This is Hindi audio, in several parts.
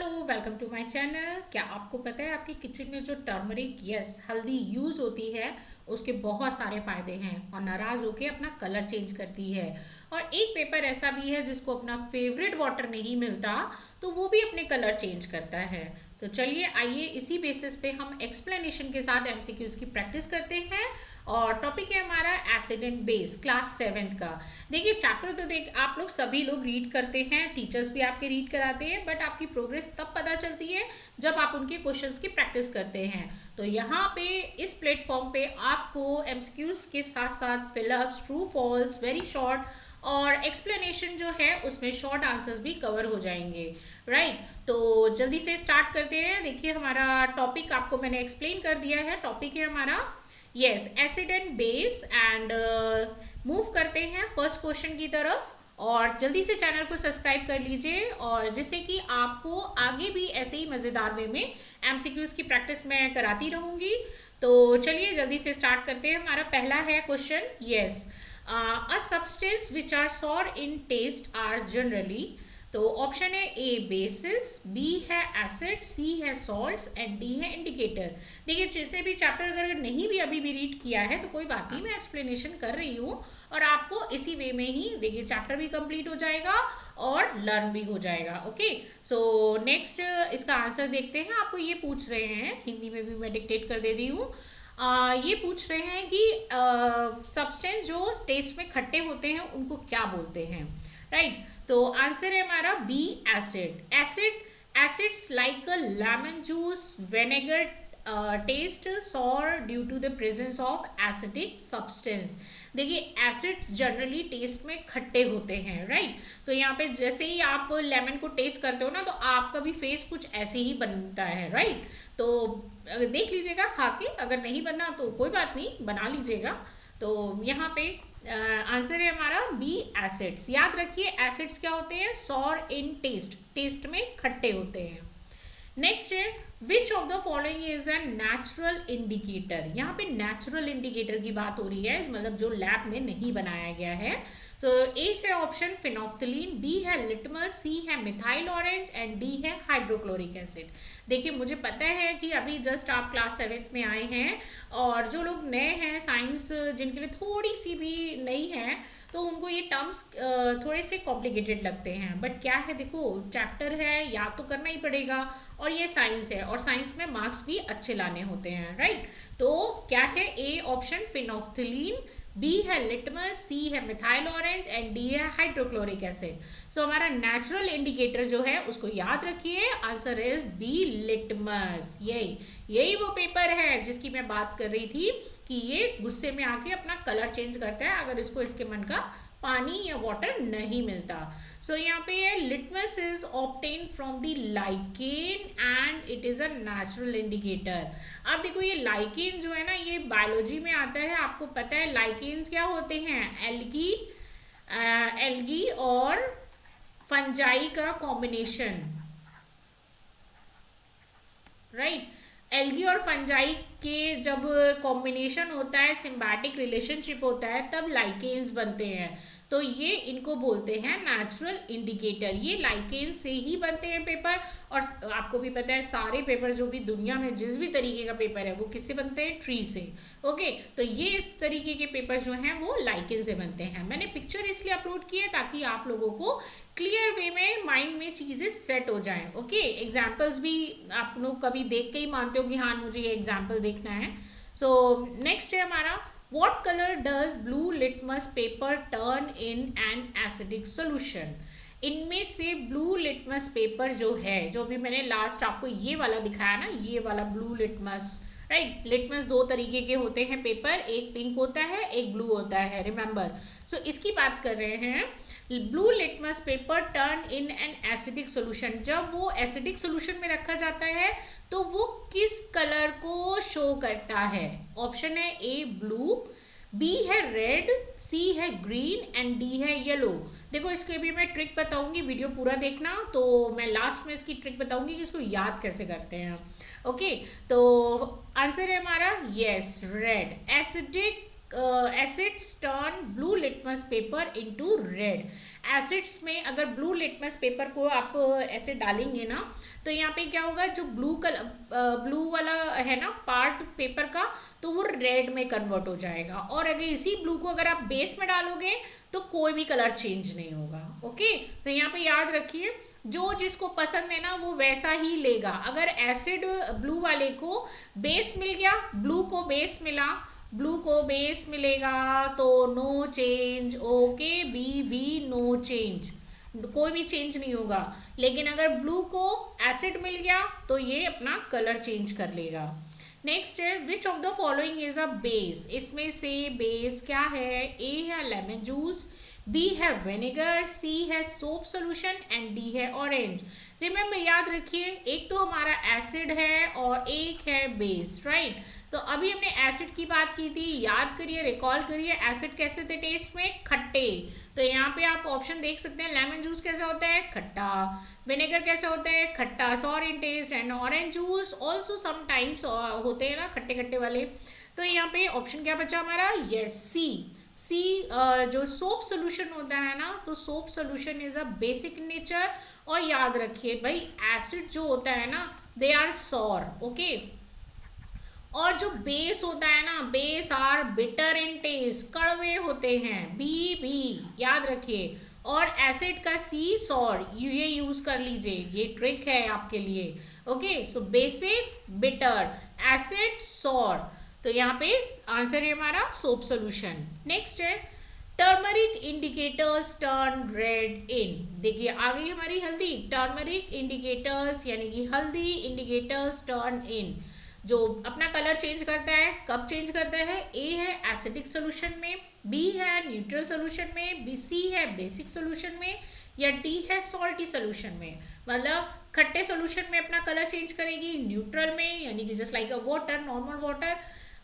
Welcome to my channel. क्या आपको पता है आपके किचन में जो टर्मरिक हल्दी यूज़ होती है उसके बहुत सारे फ़ायदे हैं और नाराज़ होके अपना कलर चेंज करती है। और एक पेपर ऐसा भी है जिसको अपना फेवरेट वाटर नहीं मिलता तो वो भी अपने कलर चेंज करता है। तो चलिए आइए इसी बेसिस पे हम एक्सप्लेनेशन के साथ एमसीक्यूज की प्रैक्टिस करते हैं। और टॉपिक है हमारा acid and base class 7th का। देखिए चैप्टर तो देख आप लोग सभी लोग रीड करते हैं, टीचर्स भी आपके रीड कराते हैं, बट आपकी प्रोग्रेस तब पता चलती है जब आप उनके क्वेश्चंस की प्रैक्टिस करते हैं। तो यहाँ पे इस प्लेटफॉर्म पे आपको एमसीक्यूज के साथ साथ fill ups, true false, very short और एक्सप्लेनेशन जो है उसमें शॉर्ट आंसर्स भी कवर हो जाएंगे। राइट, तो जल्दी से स्टार्ट करते हैं। देखिए हमारा टॉपिक आपको मैंने एक्सप्लेन कर दिया है। टॉपिक है हमारा acid and base and move करते हैं फर्स्ट क्वेश्चन की तरफ। और जल्दी से चैनल को सब्सक्राइब कर लीजिए और जिससे कि आपको आगे भी ऐसे ही मज़ेदार वे में एमसीक्यूज की प्रैक्टिस मैं कराती रहूँगी। तो चलिए जल्दी से स्टार्ट करते हैं। हमारा पहला है question, a substance which are sour in taste are generally। तो ऑप्शन है ए बेसिस, बी है एसिड, सी है सॉल्ट्स एंड डी है इंडिकेटर। देखिए जैसे भी चैप्टर अगर नहीं भी अभी भी रीड किया है तो कोई बात नहीं, मैं एक्सप्लेनेशन कर रही हूँ और आपको इसी वे में ही देखिए चैप्टर भी कंप्लीट हो जाएगा और लर्न भी हो जाएगा। ओके, सो नेक्स्ट इसका आंसर देखते हैं। आपको ये पूछ रहे हैं, हिंदी में भी मैं डिक्टेट कर दे रही हूँ। ये पूछ रहे हैं कि सब्सटेंस जो टेस्ट में खट्टे होते हैं उनको क्या बोलते हैं। राइट, तो आंसर है हमारा B acid. Acids like lemon juice, vinegar taste sour due to the presence of acidic substance. देखिए एसिड्स जनरली टेस्ट में खट्टे होते हैं। राइट, तो यहाँ पे जैसे ही आप लेमन को टेस्ट करते हो ना तो आपका भी फेस कुछ ऐसे ही बनता है। राइट, तो देख लीजिएगा खा के, अगर नहीं बना तो कोई बात नहीं, बना लीजिएगा। तो यहाँ पे आंसर है हमारा बी एसिड्स। याद रखिए एसिड्स क्या होते हैं, सॉर इन टेस्ट, टेस्ट में खट्टे होते हैं। नेक्स्ट है which of the following is a natural indicator. यहाँ पे नेचुरल इंडिकेटर की बात हो रही है, मतलब जो लैब में नहीं बनाया गया है। तो ए है ऑप्शन फिनोफ्थलीन, बी है लिटमस, सी है मिथाइल ऑरेंज एंड डी है हाइड्रोक्लोरिक एसिड। देखिए मुझे पता है कि अभी जस्ट आप क्लास 7th में आए हैं और जो लोग नए हैं साइंस जिनके लिए थोड़ी सी भी नई है तो उनको ये टर्म्स थोड़े से कॉम्प्लिकेटेड लगते हैं, बट क्या है देखो चैप्टर है, याद तो करना ही पड़ेगा और ये साइंस है और साइंस में मार्क्स भी अच्छे लाने होते हैं। राइट, तो क्या है ए ऑप्शन फिनोफ्थलीन, बी है लिटमस, सी है मिथाइल ऑरेंज एंड डी है हाइड्रोक्लोरिक एसिड। सो हमारा नेचुरल इंडिकेटर जो है उसको याद रखिए, आंसर इज बी लिटमस। यही वो पेपर है जिसकी मैं बात कर रही थी कि ये गुस्से में आके अपना कलर चेंज करता है अगर इसको इसके मन का पानी या वाटर नहीं मिलता। सो यहाँ पे ये litmus is obtain from the lichen and it is a natural indicator. अब देखो ये लाइकेन जो है ना ये बायोलॉजी में आता है। आपको पता है लाइकेन्स क्या होते हैं, एल्गी और फंजाई का कॉम्बिनेशन। राइट, एल्गी और फंजाई के जब कॉम्बिनेशन होता है, सिम्बायोटिक रिलेशनशिप होता है, तब लाइकेन्स बनते हैं। तो ये इनको बोलते हैं नेचुरल इंडिकेटर। ये लाइकेन से ही बनते हैं पेपर। और आपको भी पता है सारे पेपर जो भी दुनिया में जिस भी तरीके का पेपर है वो किससे बनते हैं, ट्री से। ओके, तो ये इस तरीके के पेपर जो हैं वो लाइकेन से बनते हैं। मैंने पिक्चर इसलिए अपलोड की है ताकि आप लोगों को क्लियर वे में माइंड में चीज़ें सेट हो जाएं। ओके, एग्जाम्पल्स भी आप लोग कभी देख के ही मानते हो कि हाँ मुझे ये एग्जाम्पल देखना है। सो नेक्स्ट है हमारा What color does blue litmus paper turn in an acidic solution? इनमें से ब्लू लिटमस पेपर जो है, जो भी मैंने लास्ट आपको ये वाला दिखाया ना, ये वाला ब्लू लिटमस। राइट, लिटमस दो तरीके के होते हैं पेपर, एक पिंक होता है एक ब्लू होता है, रिमेंबर। सो इसकी बात कर रहे हैं blue litmus paper turn in an acidic solution. जब वो एसिडिक सोल्यूशन में रखा जाता है तो वो किस कलर को शो करता है। ऑप्शन है ए ब्लू, बी है रेड, सी है ग्रीन एंड डी है येलो। देखो इसके भी मैं ट्रिक बताऊंगी, वीडियो पूरा देखना, तो मैं लास्ट में इसकी ट्रिक बताऊंगी कि इसको याद कैसे करते हैं। ओके, तो आंसर है हमारा red. Acidic acids turn blue litmus paper into red. Acids में अगर ब्लू लिटमस पेपर को आप ऐसे डालेंगे ना, तो यहाँ पे क्या होगा, जो ब्लू वाला है ना पार्ट पेपर का, तो वो रेड में कन्वर्ट हो जाएगा। और अगर इसी ब्लू को अगर आप बेस में डालोगे तो कोई भी कलर चेंज नहीं होगा। ओके, तो यहाँ पे याद रखिए, जो जिसको पसंद है ना वो वैसा ही लेगा। अगर एसिड ब्लू वाले को बेस मिल गया, ब्लू को बेस मिला, ब्लू को बेस मिलेगा तो no change. Okay, B no change, कोई भी चेंज नहीं होगा। लेकिन अगर ब्लू को एसिड मिल गया तो ये अपना कलर चेंज कर लेगा। नेक्स्ट है, which of the following is a base. इसमें से बेस क्या है? ए है लेमन जूस, बी है विनेगर, सी है सोप सोल्यूशन एंड डी है ऑरेंज। रिमेम्बर, याद रखिए, एक तो हमारा एसिड है और एक है बेस, राइट। तो अभी हमने एसिड की बात की थी, याद करिए, रिकॉल करिए, एसिड कैसे थे टेस्ट में? खट्टे। तो यहाँ पे आप ऑप्शन देख सकते हैं, लेमन जूस कैसा होता है? खट्टा। विनेगर कैसा होता है? खट्टा, sour in taste. And orange juice also sometimes होते हैं ना खट्टे खट्टे वाले। तो यहाँ पे ऑप्शन क्या बचा हमारा? यस, सी। जो सोप सोल्यूशन होता है ना, तो soap solution is a basic nature. और याद रखिए भाई, एसिड जो होता है ना, दे आर सॉर। ओके, और जो बेस होता है ना, base are bitter in taste, कड़वे होते हैं। बी याद रखिए। और एसिड का सी, सॉर, ये यूज कर लीजिए, ये ट्रिक है आपके लिए। Okay, so basic bitter, acid sour. तो यहाँ पे आंसर है हमारा सोप सोल्यूशन। नेक्स्ट है, turmeric indicators turn red in. देखिए आ गई हमारी हल्दी। टर्मरिक इंडिकेटर्स यानी कि हल्दी इंडिकेटर्स टर्न इन, जो अपना कलर चेंज करता है। कब चेंज करता है? ए है एसिडिक सोल्यूशन में, बी है न्यूट्रल सोल्यूशन में, बी सी है बेसिक सोल्यूशन में, या डी है सॉल्टी सोल्यूशन में। मतलब खट्टे सोल्यूशन में अपना कलर चेंज करेगी, न्यूट्रल में यानी कि just like a water, normal water.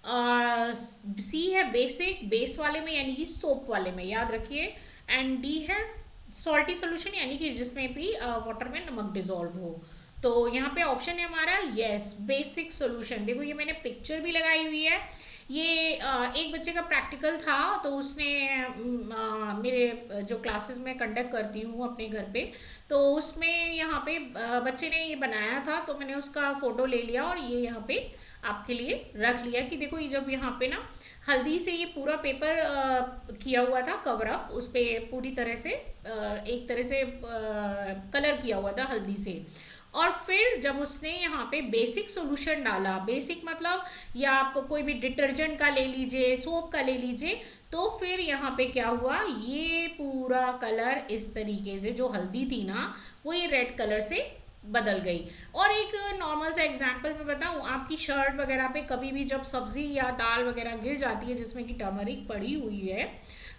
C है बेसिक, बेस वाले में यानी कि सोप वाले में, याद रखिए। एंड डी है सॉल्टी सोल्यूशन यानी कि जिसमें भी वाटर में नमक डिजोल्व हो। तो यहाँ पे ऑप्शन है हमारा यस, बेसिक सोल्यूशन। देखो ये मैंने पिक्चर भी लगाई हुई है। ये एक बच्चे का प्रैक्टिकल था, तो उसने मेरे जो क्लासेस में कंडक्ट करती हूँ अपने घर पे, तो उसमें यहाँ पे बच्चे ने ये बनाया था, तो मैंने उसका फ़ोटो ले लिया और ये यहाँ पे आपके लिए रख लिया कि देखो ये जब यहाँ पे ना हल्दी से ये पूरा पेपर किया हुआ था कवर अप, उस पर पूरी तरह से एक तरह से कलर किया हुआ था हल्दी से। और फिर जब उसने यहाँ पे बेसिक सोल्यूशन डाला, बेसिक मतलब या आप कोई भी डिटर्जेंट का ले लीजिए, सोप का ले लीजिए, तो फिर यहाँ पे क्या हुआ, ये पूरा कलर इस तरीके से, जो हल्दी थी ना वो ये रेड कलर से बदल गई। और एक नॉर्मल सा एग्जांपल मैं बताऊँ, आपकी शर्ट वगैरह पे कभी भी जब सब्जी या दाल वगैरह गिर जाती है जिसमें कि टर्मरिक पड़ी हुई है,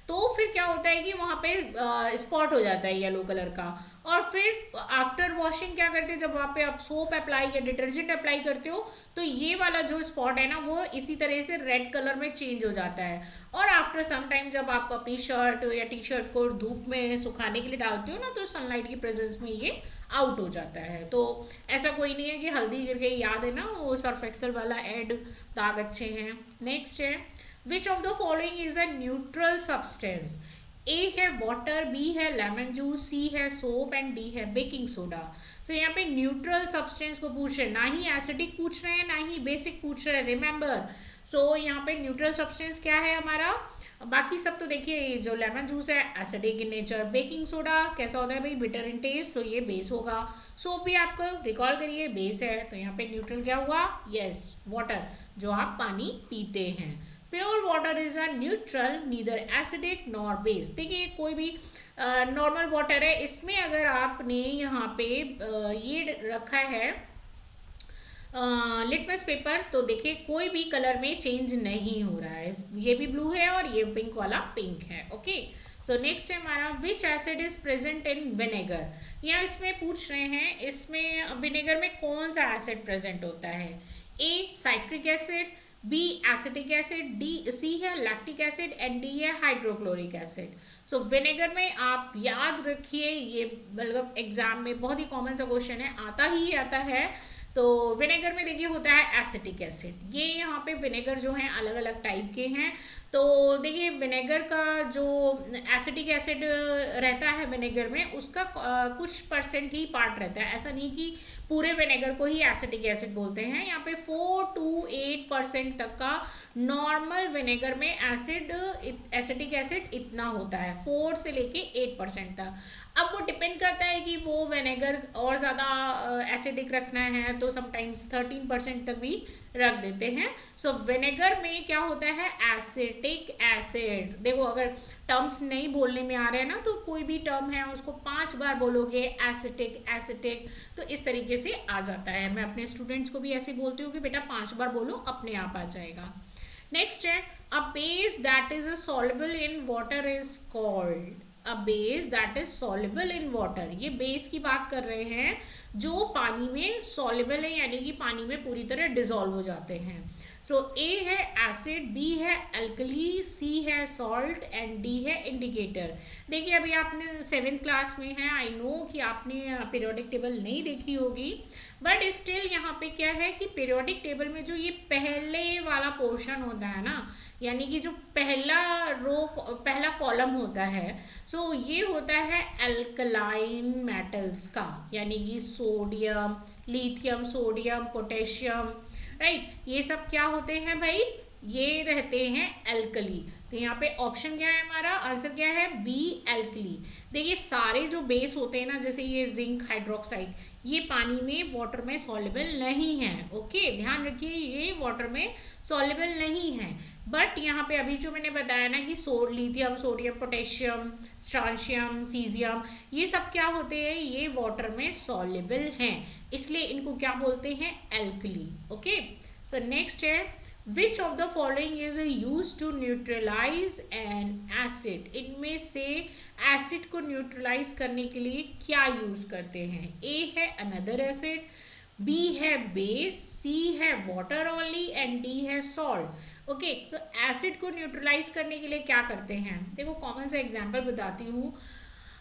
तो फिर क्या होता है कि वहाँ पे स्पॉट हो जाता है येलो कलर का। और फिर आफ्टर वॉशिंग क्या करते हैं, जब वहाँ पे आप सोप अप्लाई या डिटर्जेंट अप्लाई करते हो, तो ये वाला जो स्पॉट है ना वो इसी तरह से रेड कलर में चेंज हो जाता है। और आफ्टर सम टाइम जब आप अपनी शर्ट या टी शर्ट को धूप में सुखाने के लिए डालते हो ना, तो सनलाइट की प्रेजेंस में ये आउट हो जाता है। तो ऐसा कोई नहीं है कि हल्दी गिर गई, याद है ना वो सर्फ एक्सेल वाला एड, दाग अच्छे हैं। नेक्स्ट है, which of the following is a neutral substance. A है वाटर, बी है लेमन जूस, सी है सोप एंड डी है बेकिंग सोडा। तो यहाँ पे न्यूट्रल सब्सटेंस को पूछ रहे हैं, ना ही एसिडिक पूछ रहे हैं ना ही बेसिक पूछ रहे हैं, रिमेंबर। सो यहाँ पे न्यूट्रल सब्सटेंस क्या है हमारा? बाकी सब तो देखिए, जो लेमन जूस है acidic in nature, baking soda कैसा होता है भाई, बिटर इन टेस्ट, तो ये बेस होगा। सोप भी आपको रिकॉल करिए बेस है, तो यहाँ पे न्यूट्रल क्या हुआ? यस, वाटर, जो आप पानी पीते हैं। Pure water is a neutral, neither acidic nor base. देखिए कोई भी नॉर्मल वाटर है, इसमें अगर आपने यहाँ पे ये रखा है लिटमस पेपर, तो देखिए कोई भी कलर में चेंज नहीं हो रहा है। ये भी ब्लू है और ये पिंक वाला पिंक है। ओके, सो नेक्स्ट है हमारा, विच acid is present in vinegar. या इसमें पूछ रहे हैं, इसमें विनेगर में कौन सा एसिड प्रेजेंट होता है? A citric acid, B acetic acid, D C है लैक्टिक एसिड एंड डी है हाइड्रोक्लोरिक एसिड। सो विनेगर में आप याद रखिए, ये मतलब एग्जाम में बहुत ही कॉमन सा क्वेश्चन है, आता ही आता है। तो विनेगर में देखिए होता है एसिटिक एसिड। ये यहाँ पे विनेगर जो है अलग अलग टाइप के हैं, तो देखिए विनेगर का जो एसिटिक एसिड रहता है विनेगर में, उसका कुछ परसेंट ही पार्ट रहता है। ऐसा नहीं कि पूरे विनेगर को ही एसिटिक एसिड बोलते हैं। यहाँ पे 4 to 8% तक का नॉर्मल विनेगर में एसिटिक एसिड इतना होता है, 4 से लेके 8% तक। अब वो डिपेंड करता है कि वो विनेगर और ज़्यादा एसिडिक रखना है तो समटाइम्स 13% तक भी रख देते हैं। सो विनेगर में क्या होता है, एसिटिक एसिड। देखो अगर टर्म्स नहीं बोलने में आ रहे हैं ना, तो कोई भी टर्म है उसको 5 बार बोलोगे एसिटिक एसिटिक, तो इस तरीके से आ जाता है। मैं अपने स्टूडेंट्स को भी ऐसे बोलती हूँ कि बेटा 5 बार बोलो, अपने आप आ जाएगा। नेक्स्ट है a base that is soluble in water is called, a base that is soluble in water. ये बेस की बात कर रहे हैं जो पानी में सॉल्युबल है, यानी कि पानी में पूरी तरह डिजोल्व हो जाते हैं। सो ए है एसिड, बी है अल्कली, सी है सॉल्ट एंड डी है इंडिकेटर। देखिए अभी आपने 7th क्लास में है, आई नो कि आपने पीरियोडिक टेबल नहीं देखी होगी, बट स्टिल यहाँ पे क्या है कि पीरियोडिक टेबल में जो ये पहले वाला पोर्शन होता है ना, यानी कि जो पहला कॉलम होता है, सो ये होता है अल्कलाइन मेटल्स का, यानी कि sodium, lithium, sodium, potassium, right. ये सब क्या होते हैं भाई, ये रहते हैं एल्कली। तो यहाँ पे ऑप्शन क्या है, हमारा आंसर क्या है, बी एल्कली। देखिए सारे जो बेस होते हैं ना, जैसे ये जिंक हाइड्रोक्साइड, ये पानी में वाटर में सॉल्युबल नहीं है। ओके, ध्यान रखिए ये वाटर में सॉल्युबल नहीं है। बट यहाँ पे अभी जो मैंने बताया ना कि लिथियम, सोडियम, पोटेशियम, स्ट्रांशियम, सीजियम, ये सब क्या होते हैं, ये वाटर में सॉल्युबल हैं, इसलिए इनको क्या बोलते हैं, एल्कली। ओके, सो नेक्स्ट है which of the following is use to neutralize an acid. इनमें से एसिड को न्यूट्रलाइज करने के लिए क्या यूज करते हैं। ए है अनदर एसिड, बी है बेस, सी है वाटर ओनली एंड डी है सॉल्ट। ओके, तो एसिड को न्यूट्रलाइज करने के लिए क्या करते हैं, देखो कॉमन सा एग्जांपल बताती हूँ।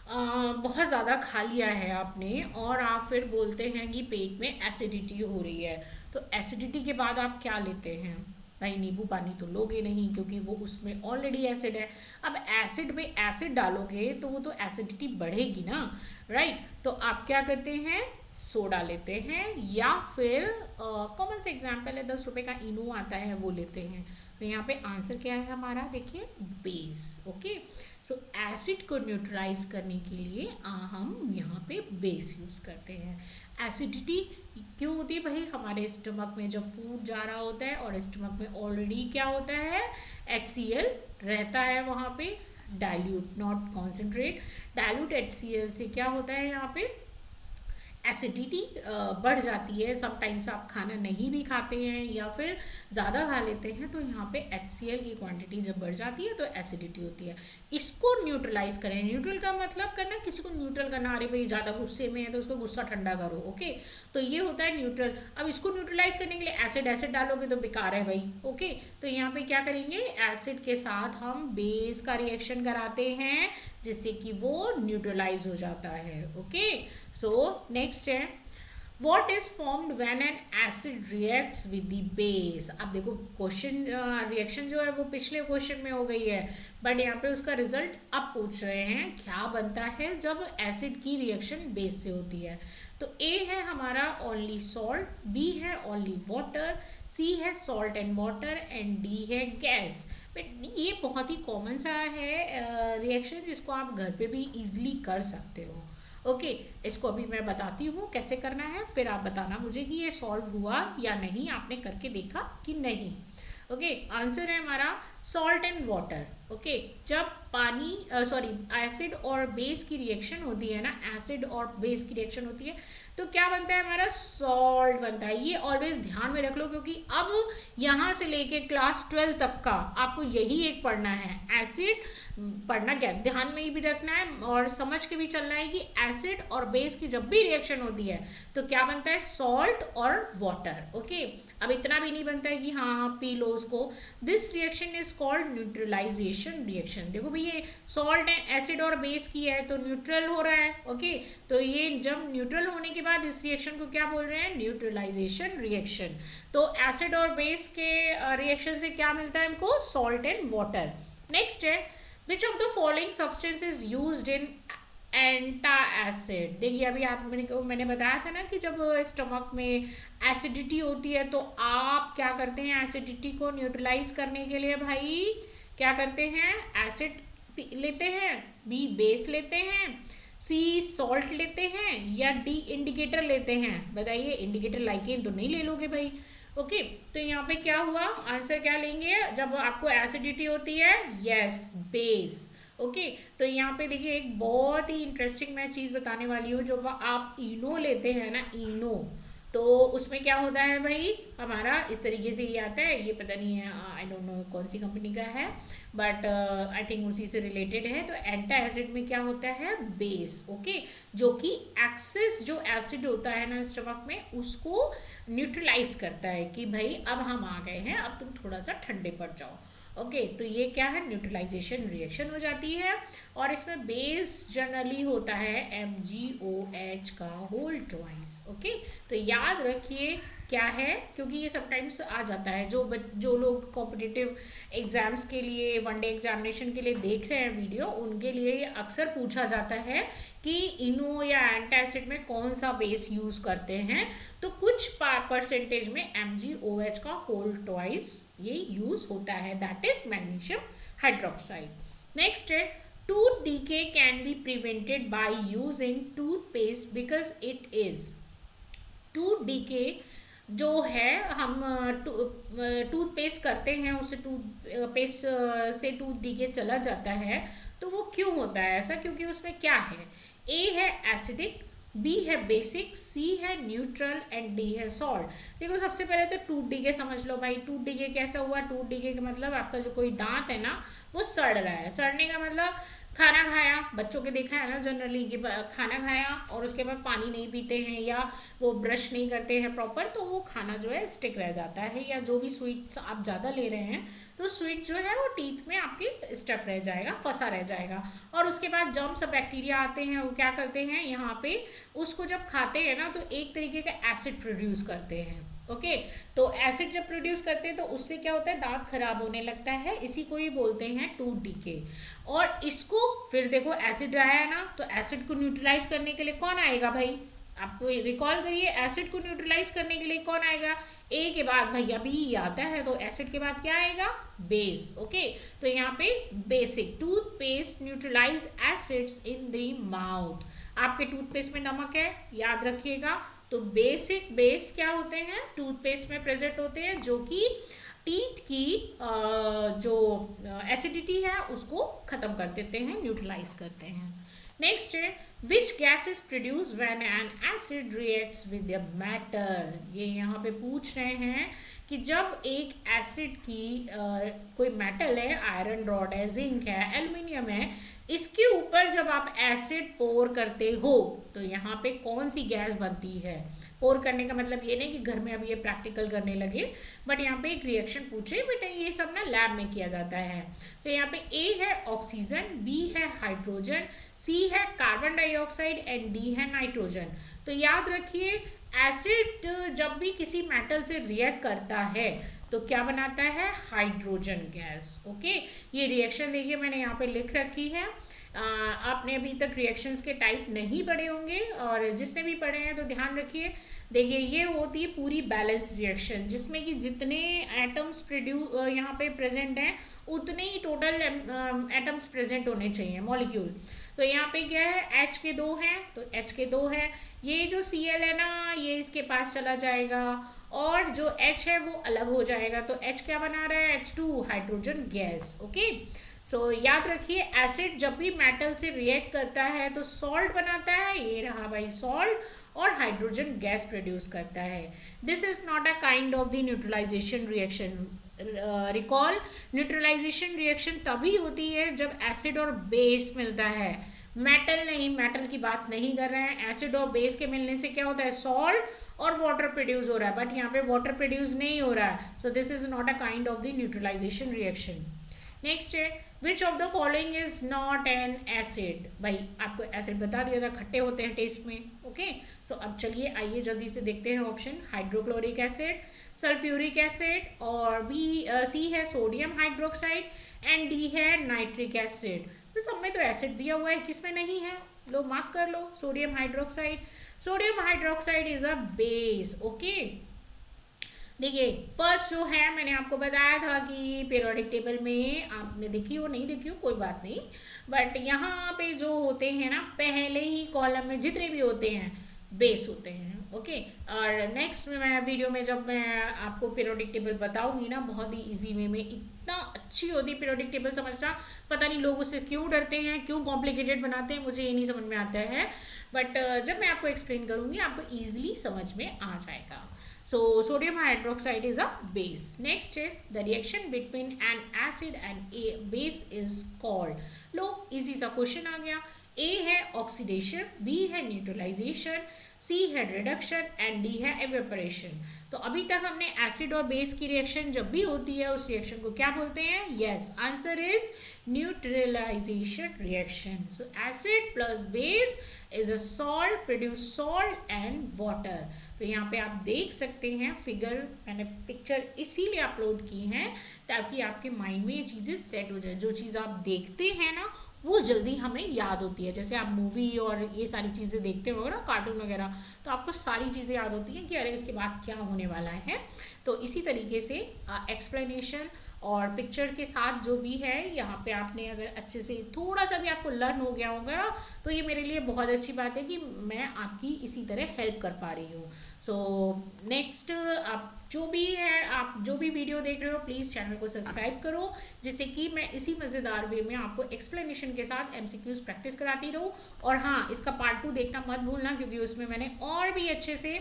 बहुत ज़्यादा खा लिया है आपने और आप फिर बोलते हैं कि पेट में एसिडिटी हो रही है, तो एसिडिटी के बाद आप क्या लेते हैं भाई, नींबू पानी तो लोगे नहीं क्योंकि वो उसमें ऑलरेडी एसिड है। अब एसिड में एसिड डालोगे तो वो तो एसिडिटी बढ़ेगी ना, राइट। तो आप क्या करते हैं, सोडा लेते हैं, या फिर कॉमन से एग्जांपल है 10 रुपए का इनो आता है वो लेते हैं। तो यहाँ पे आंसर क्या है हमारा, देखिए बेस। ओके, सो एसिड को न्यूट्रलाइज करने के लिए हम यहाँ पे बेस यूज करते हैं। एसिडिटी क्यों होती है भाई, हमारे स्टमक में जब फूड जा रहा होता है और स्टमक में ऑलरेडी क्या होता है, HCl रहता है वहाँ पे, dilute not concentrate. Dilute HCl से क्या होता है, यहाँ पे एसिडिटी बढ़ जाती है। समटाइम्स आप खाना नहीं भी खाते हैं या फिर ज़्यादा खा लेते हैं, तो यहाँ पे HCl की क्वांटिटी जब बढ़ जाती है तो एसिडिटी होती है। इसको न्यूट्रलाइज करें, न्यूट्रल का मतलब करना, किसी को न्यूट्रल करना, अरे भाई ज़्यादा गुस्से में है तो उसको गुस्सा ठंडा करो। ओके, तो ये होता है न्यूट्रल। अब इसको न्यूट्रलाइज करने के लिए एसिड डालोगे तो बेकार है भाई। ओके, तो यहाँ पे क्या करेंगे, एसिड के साथ हम बेस का रिएक्शन कराते हैं जिससे कि वो न्यूट्रलाइज हो जाता है। ओके, सो नेक्स्ट है what is formed when an acid reacts with the base. अब देखो क्वेश्चन रिएक्शन जो है वो पिछले क्वेश्चन में हो गई है, बट यहाँ पे उसका रिजल्ट अब पूछ रहे हैं क्या बनता है जब एसिड की रिएक्शन बेस से होती है। तो ए है हमारा ओनली सॉल्ट, बी है ओनली वाटर, सी है salt and water and D है गैस। बट ये बहुत ही कॉमन सा है रिएक्शन, जिसको आप घर पे भी इजीली कर सकते हो। ओके, इसको अभी मैं बताती हूँ कैसे करना है, फिर आप बताना मुझे कि ये सॉल्व हुआ या नहीं, आपने करके देखा कि नहीं। ओके, आंसर है हमारा सॉल्ट एंड वाटर। ओके, जब पानी एसिड और बेस की रिएक्शन होती है ना, एसिड और बेस की रिएक्शन होती है तो क्या बनता है, हमारा सॉल्ट बनता है। ये ऑलवेज ध्यान में रख लो, क्योंकि अब यहाँ से लेके क्लास 12 तक का आपको यही एक पढ़ना है, एसिड पढ़ना क्या ध्यान में ही भी रखना है और समझ के भी चलना है कि एसिड और बेस की जब भी रिएक्शन होती है तो क्या बनता है, सॉल्ट और वाटर। ओके, अब इतना भी नहीं बनता है कि हाँ पी लो उसको। This reaction is called neutralization reaction. देखो भाई ये सॉल्ट है, एसिड और बेस की है तो न्यूट्रल हो रहा है। ओके, तो ये जब न्यूट्रल होने के बाद इस रिएक्शन को क्या बोल रहे हैं, न्यूट्रलाइजेशन रिएक्शन। तो एसिड और बेस के रिएक्शन से क्या मिलता है हमको, सॉल्ट एंड वाटर। नेक्स्ट है, which of the following substance is used in antacid. देखिए अभी आप मैंने बताया था ना कि जब स्टमक में एसिडिटी होती है तो आप क्या करते हैं, एसिडिटी को न्यूट्रलाइज करने के लिए भाई क्या करते हैं, एसिड लेते हैं, बी बेस लेते हैं, सी सॉल्ट लेते हैं, या डी इंडिकेटर लेते हैं। बताइए, इंडिकेटर लाइकेन तो नहीं ले लोगे भाई। ओके, तो यहाँ पे क्या हुआ, आंसर क्या लेंगे जब आपको एसिडिटी होती है, यस बेस। ओके, तो यहाँ पे देखिए एक बहुत ही इंटरेस्टिंग मैं चीज़ बताने वाली हूँ। जब आप इनो लेते हैं ना, इनो, तो उसमें क्या होता है भाई, हमारा इस तरीके से ये आता है, ये पता नहीं है, आई डोंट नो कौन सी कंपनी का है, बट आई थिंक उसी से रिलेटेड है। तो एंटा एसिड में क्या होता है, बेस। ओके, जो कि एक्सेस जो एसिड होता है ना स्टमक में उसको न्यूट्रलाइज करता है कि भाई अब हम आ गए हैं, अब तुम थोड़ा सा ठंडे पड़ जाओ। ओके, तो ये क्या है, न्यूट्रलाइजेशन रिएक्शन हो जाती है। और इसमें बेस जनरली होता है MgOH का होल ट्वाइस। ओके, तो याद रखिए क्या है, क्योंकि ये समटाइम्स आ जाता है, जो लोग कॉम्पिटिटिव एग्जाम्स के लिए, वनडे एग्जामिनेशन के लिए देख रहे हैं वीडियो, उनके लिए ये अक्सर पूछा जाता है कि इनो या एंटासिड में कौन सा बेस यूज करते हैं। तो कुछ परसेंटेज में MgOH का होल ट्वाइस ये यूज होता है, that is magnesium hydroxide. Next है, tooth decay can be prevented by using toothpaste because it is, tooth decay जो है हम टूथपेस्ट करते हैं, उससे टूथपेस्ट से टूथ डीके चला जाता है। तो वो क्यों होता है ऐसा, क्योंकि उसमें क्या है, ए है एसिडिक, बी है बेसिक, सी है न्यूट्रल एंड डी है सॉल्ट। देखो सबसे पहले तो टूथ डीके समझ लो भाई। टूथ डीके कैसा हुआ, टूथ डीके का मतलब आपका जो कोई दांत है ना वो सड़ रहा है। सड़ने का मतलब खाना खाया, बच्चों के देखा है ना जनरली कि खाना खाया और उसके बाद पानी नहीं पीते हैं या वो ब्रश नहीं करते हैं प्रॉपर, तो वो खाना जो है स्टिक रह जाता है, या जो भी स्वीट्स आप ज़्यादा ले रहे हैं तो स्वीट जो है वो टीथ में आपके स्टक रह जाएगा, फंसा रह जाएगा। और उसके बाद जर्म्स और बैक्टीरिया आते हैं, वो क्या करते हैं यहाँ पे, उसको जब खाते हैं ना तो एक तरीके का एसिड प्रोड्यूस करते हैं। ओके, तो एसिड जब प्रोड्यूस करते हैं तो उससे क्या होता है, दांत खराब होने लगता है, इसी को ही बोलते हैं टूथ डीके। और इसको फिर देखो एसिड आया है ना, तो एसिड को न्यूट्रलाइज करने के लिए कौन आएगा भाई, आपको रिकॉल करिए, एसिड को न्यूट्रलाइज करने के लिए कौन आएगा, ए के बाद भाई अभी ये आता है, तो एसिड के बाद क्या आएगा, बेस। ओके, तो यहाँ पे basic, toothpaste neutralize acids in the mouth. आपके टूथपेस्ट में नमक है, याद रखिएगा। तो बेसिक बेस क्या होते हैं, टूथपेस्ट में प्रेजेंट होते हैं, जो कि टीथ की जो एसिडिटी है उसको खत्म कर देते हैं, न्यूट्रलाइज करते हैं। नेक्स्ट है, which gas is produce when an acid reacts with the metal. ये यहाँ पे पूछ रहे हैं कि जब एक एसिड की कोई मेटल है, आयरन रॉड है, जिंक है, एल्युमिनियम है, इसके ऊपर जब आप एसिड पोर करते हो तो यहाँ पे कौन सी गैस बनती है। पोर करने का मतलब ये नहीं कि घर में अभी ये प्रैक्टिकल करने लगे, बट यहाँ पे एक रिएक्शन पूछे, बेटा ये सब ना लैब में किया जाता है। तो यहाँ पे ए है ऑक्सीजन, बी है हाइड्रोजन, सी है कार्बन डाइऑक्साइड एंड डी है नाइट्रोजन। तो याद रखिए एसिड जब भी किसी मेटल से रिएक्ट करता है तो क्या बनाता है, हाइड्रोजन गैस। ओके, ये रिएक्शन देखिए मैंने यहाँ पे लिख रखी है। आपने अभी तक रिएक्शंस के टाइप नहीं पढ़े होंगे, और जिसने भी पढ़े हैं तो ध्यान रखिए। देखिए ये होती है पूरी बैलेंस रिएक्शन, जिसमें कि जितने एटम्स यहाँ पे प्रेजेंट हैं उतने ही टोटल एटम्स प्रेजेंट होने चाहिए, मॉलिक्यूल। तो यहाँ पे क्या है, H के 2 हैं तो H के 2 है, ये जो Cl है ना ये इसके पास चला जाएगा, और जो H है वो अलग हो जाएगा। तो H क्या बना रहा है, H2 हाइड्रोजन गैस। ओके, सो याद रखिए एसिड जब भी मेटल से रिएक्ट करता है तो सॉल्ट बनाता है, ये रहा भाई सॉल्ट, और हाइड्रोजन गैस प्रोड्यूस करता है। This is not a kind of the neutralisation reaction. Recall, neutralization reaction तभी होती है जब एसिड और बेस मिलता है, मेटल नहीं, मेटल की बात नहीं कर रहे हैं। एसिड और बेस के मिलने से क्या होता है, सॉल्ट और वाटर प्रोड्यूस हो रहा है, बट यहाँ पे वाटर प्रोड्यूस नहीं हो रहा है, so this is not a kind of the neutralisation reaction. Next है which of the following is not an acid. भाई आपको एसिड बता दिया था, खट्टे होते हैं टेस्ट में, ओके। सो अब चलिए आइए जल्दी से देखते हैं option. Hydrochloric acid, sulphuric acid, और बी सी है सोडियम हाइड्रोक्साइड, एंड डी है नाइट्रिक एसिड। तो सब में तो एसिड दिया हुआ है, किसमें नहीं है, लो मार्क कर लो, sodium hydroxide. Sodium hydroxide is a base, okay. देखिए फर्स्ट जो है मैंने आपको बताया था कि पीरियोडिक टेबल में आपने देखी हो नहीं देखी हो कोई बात नहीं, बट यहाँ पे जो होते हैं ना पहले ही कॉलम में जितने भी होते हैं बेस होते हैं, ओके। और नेक्स्ट में मैं वीडियो में जब मैं आपको पीरियोडिक टेबल बताऊंगी ना बहुत ही इजी वे में, इतना अच्छी होती है पीरियोडिक टेबल समझना, पता नहीं लोग उससे क्यों डरते हैं, क्यों कॉम्प्लिकेटेड बनाते हैं, मुझे ये नहीं समझ में आता है, बट जब मैं आपको एक्सप्लेन करूंगी आपको ईजिली समझ में आ जाएगा। So sodium hydroxide is a base. Next है the reaction between an acid and a base is called. Low easy सा क्वेश्चन आ गया। A है ऑक्सीडेशन, B है न्यूट्रलाइजेशन, C है रिडक्शन, एंड D है एवेपोरेशन। तो अभी तक हमने एसिड और बेस की रिएक्शन जब भी होती है उस रिएक्शन को क्या बोलते हैं, yes answer is neutralization reaction. So acid plus base is a salt, produce salt and water. तो यहाँ पे आप देख सकते हैं फिगर, मैंने पिक्चर इसीलिए अपलोड की हैं ताकि आपके माइंड में ये चीज़ें सेट हो जाए। जो चीज़ आप देखते हैं ना वो जल्दी हमें याद होती है, जैसे आप मूवी और ये सारी चीज़ें देखते हो ना कार्टून वगैरह, तो आपको सारी चीज़ें याद होती हैं कि अरे इसके बाद क्या होने वाला है। तो इसी तरीके से एक्सप्लेनेशन और पिक्चर के साथ जो भी है यहाँ पे आपने अगर अच्छे से थोड़ा सा भी आपको लर्न हो गया होगा ना तो ये मेरे लिए बहुत अच्छी बात है कि मैं आपकी इसी तरह हेल्प कर पा रही हूँ। सो नेक्स्ट आप जो भी है, आप जो भी वीडियो देख रहे हो प्लीज़ चैनल को सब्सक्राइब करो, जिससे कि मैं इसी मज़ेदार वे में आपको एक्सप्लेनेशन के साथ एमसीक्यूज प्रैक्टिस कराती रहूँ। और हाँ, इसका पार्ट 2 देखना मत भूलना क्योंकि उसमें मैंने और भी अच्छे से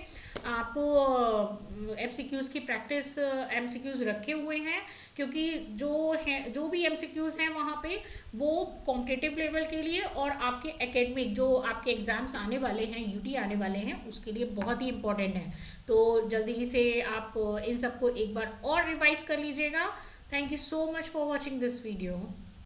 आपको एमसीक्यूज की प्रैक्टिस एमसीक्यूज रखे हुए हैं, क्योंकि जो भी एमसीक्यूज हैं वहाँ पे वो कॉम्पिटिटिव लेवल के लिए और आपके एकेडमिक जो आपके एग्ज़ाम्स आने वाले हैं, यूटी आने वाले हैं, उसके लिए बहुत ही इंपॉर्टेंट है। तो जल्दी से आप इन सबको एक बार और रिवाइज कर लीजिएगा। Thank you so much for watching this video.